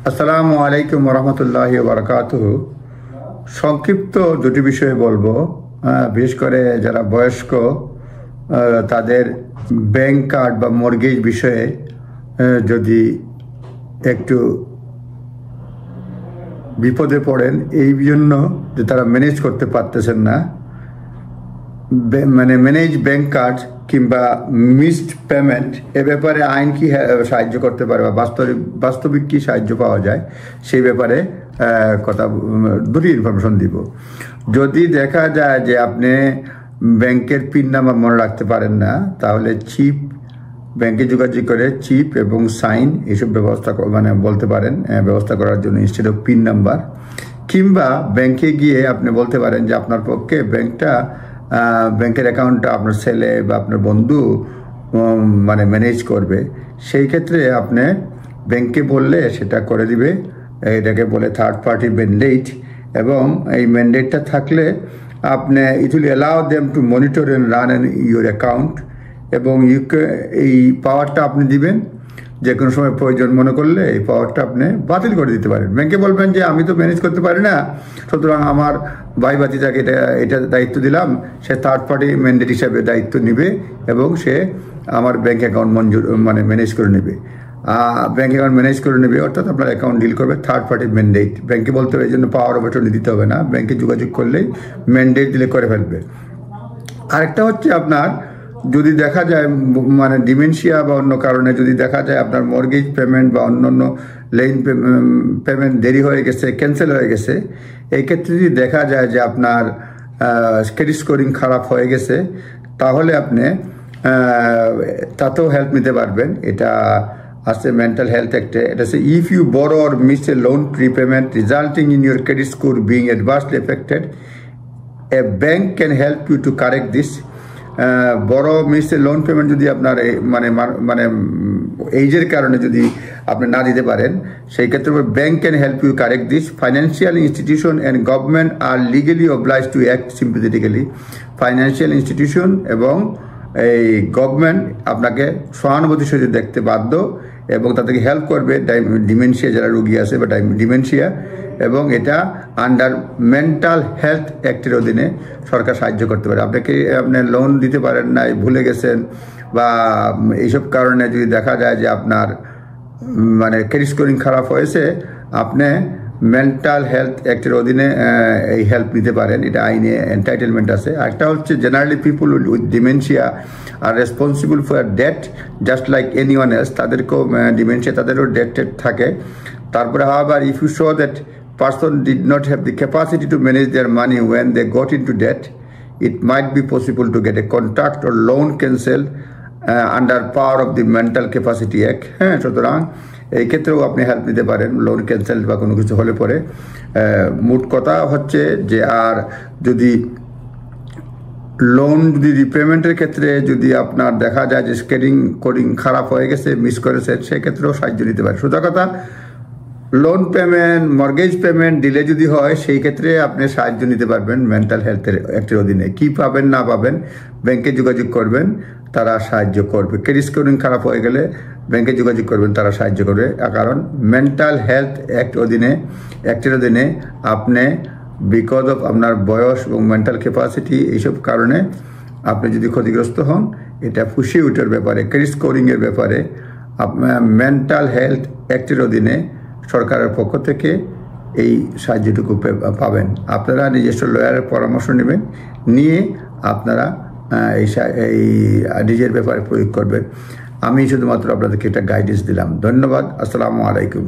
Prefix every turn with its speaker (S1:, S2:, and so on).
S1: আসসালামু আলাইকুম রহমতুল্লাহি বারাকাতুহু। সংক্ষিপ্ত দুটি বিষয়ে বলবো। বিশেষ করে যারা বয়স্ক তাদের ব্যাংক কার্ড বা মর্গেজ বিষয়ে যদি একটু বিপদে পড়েন, এই জন্য যে তারা ম্যানেজ করতে পারতেছেন না, মানে ম্যানেজ ব্যাংক কার্ড কিংবা মিসড পেমেন্ট, এ ব্যাপারে আইন কি সাহায্য করতে পারে বা বাস্তবিক কি সাহায্য পাওয়া যায় সেই ব্যাপারে দুটি ইনফরমেশন দিব। যদি দেখা যায় যে আপনি ব্যাংকের পিন নাম্বার মনে রাখতে পারেন না, তাহলে চিপ ব্যাংকে যোগাযোগ করে চিপ এবং সাইন এইসব ব্যবস্থা বলতে পারেন ব্যবস্থা করার জন্য ইনস্টেড অফ পিন নাম্বার। কিংবা ব্যাংকে গিয়ে আপনি বলতে পারেন যে আপনার পক্ষে ব্যাংকের অ্যাকাউন্টটা আপনার ছেলে বা আপনার বন্ধু ম্যানেজ করবে। সেই ক্ষেত্রে আপনি ব্যাংকে বললে সেটা করে দিবে। এটাকে বলে থার্ড পার্টি ম্যান্ডেট, এবং এই ম্যান্ডেটটা থাকলে আপনি it will allow them to monitor and run your account, এবং এই পাওয়ারটা আপনি দিবেন। যে কোনো সময় প্রয়োজন মনে করলে এই পাওয়ারটা আপনি বাতিল করে দিতে পারেন। ব্যাংকে বলবেন যে আমি তো ম্যানেজ করতে পারি না, সুতরাং আমার ভাই ভাতিজাকে এটা দায়িত্ব দিলাম, সে থার্ড পার্টি ম্যান্ডেট হিসাবে দায়িত্ব নেবে এবং সে আমার ব্যাংক অ্যাকাউন্ট ম্যানেজ করে নেবে। ব্যাংক অ্যাকাউন্ট ম্যানেজ করে নেবে অর্থাৎ আপনার অ্যাকাউন্ট ডিল করবে থার্ড পার্টি ম্যান্ডেট। ব্যাংকে বলতে হবে এই জন্য পাওয়ার অফ অ্যাটর্নি দিতে হবে না, ব্যাংকে যোগাযোগ করলেই ম্যান্ডেট দিলে করে ফেলবে। আরেকটা হচ্ছে আপনার যদি দেখা যায় ডিমেনশিয়া বা অন্য কারণে যদি দেখা যায় আপনার মর্গেজ পেমেন্ট বা অন্যান্য লোন পেমেন্ট দেরি হয়ে গেছে, ক্যান্সেল হয়ে গেছে, এই ক্ষেত্রে যদি দেখা যায় যে আপনার ক্রেডিট স্কোরিং খারাপ হয়ে গেছে, তাহলে আপনি তাতেও হেল্প নিতে পারবেন। এটা আছে মেন্টাল হেলথ অ্যাক্টে। এটা হচ্ছে if you borrow or miss a loan prepayment resulting in your credit score being adversely affected, a bank can help you to correct this. বড় মিসে লোন পেমেন্ট যদি আপনার এইজের কারণে যদি আপনি না দিতে পারেন, সেই ক্ষেত্রে bank can help you correct this. Financial institution and government are legally oblige to act sympathetically. Financial institution এবং এই গভর্নমেন্ট আপনাকে সহানুভূতির সাথে দেখতে বাধ্য এবং তাদেরকে হেল্প করবে ডিমেনশিয়া যারা রোগী আছে বা ডিমেনশিয়া, এবং এটা আন্ডার মেন্টাল হেলথ অ্যাক্টের অধীনে সরকার সাহায্য করতে পারে। আপনি লোন দিতে পারেন নাই, ভুলে গেছেন, বা এইসব কারণে যদি দেখা যায় যে আপনার ক্রেডিট স্কোরিং খারাপ হয়েছে, আপনি মেন্টাল হেলথ অ্যাক্টের অধীনে এই হেল্প নিতে পারেন। এটা আইনে এন্টাইটেলমেন্ট আছে। একটা হচ্ছে generally people with dementia are responsible for debt just like anyone else. তাদেরকেও ডিমেনশিয়া, তাদেরও ডেট থাকে। তারপরে however if you show that person did not have the capacity to manage their money when they got into debt, it might be possible to get a contract or loan cancelled under power of the Mental Capacity Act. হ্যাঁ, সুতরাং এই ক্ষেত্রেও আপনি help নিতে পারেন loan cancel বা কোনো কিছু হলে পরে। মোট কথা হচ্ছে যে আর যদি লোন যদি রিপেমেন্টের ক্ষেত্রে যদি আপনার দেখা যায় যে স্কেডিং খারাপ হয়ে গেছে, মিস করেছে, সেক্ষেত্রেও সাহায্য নিতে পারে। সোজা কথা, loan payment, mortgage payment delay যদি হয়, সেই ক্ষেত্রে আপনি সাহায্য নিতে পারবেন মেন্টাল হেলথের অ্যাক্টের অধীনে। কি পাবেন না পাবেন, ব্যাংকে যোগাযোগ করবেন, তারা সাহায্য করবে। ক্রেডিট স্কোরিং খারাপ হয়ে গেলে ব্যাংকে যোগাযোগ করবেন, তারা সাহায্য করবে। কারণ মেন্টাল হেলথ অ্যাক্টের অধীনে আপনি বিকজ অফ আপনার বয়স এবং মেন্টাল ক্যাপাসিটি, এইসব কারণে আপনি যদি ক্ষতিগ্রস্ত হন, এটা ফুসিয়ে ওঠার ব্যাপারে, ক্রেডিট স্কোরিংয়ের ব্যাপারে আপনার মেন্টাল হেলথ অ্যাক্টের অধীনে সরকারের পক্ষ থেকে এই সাহায্যটুকু পাবেন। আপনারা নিজস্ব লয়ারের পরামর্শ নেবেন, নিয়ে আপনারা এই নিজের ব্যাপারে প্রয়োগ করবেন। আমি শুধুমাত্র আপনাদেরকে একটা গাইডেন্স দিলাম। ধন্যবাদ। আসসালামু আলাইকুম।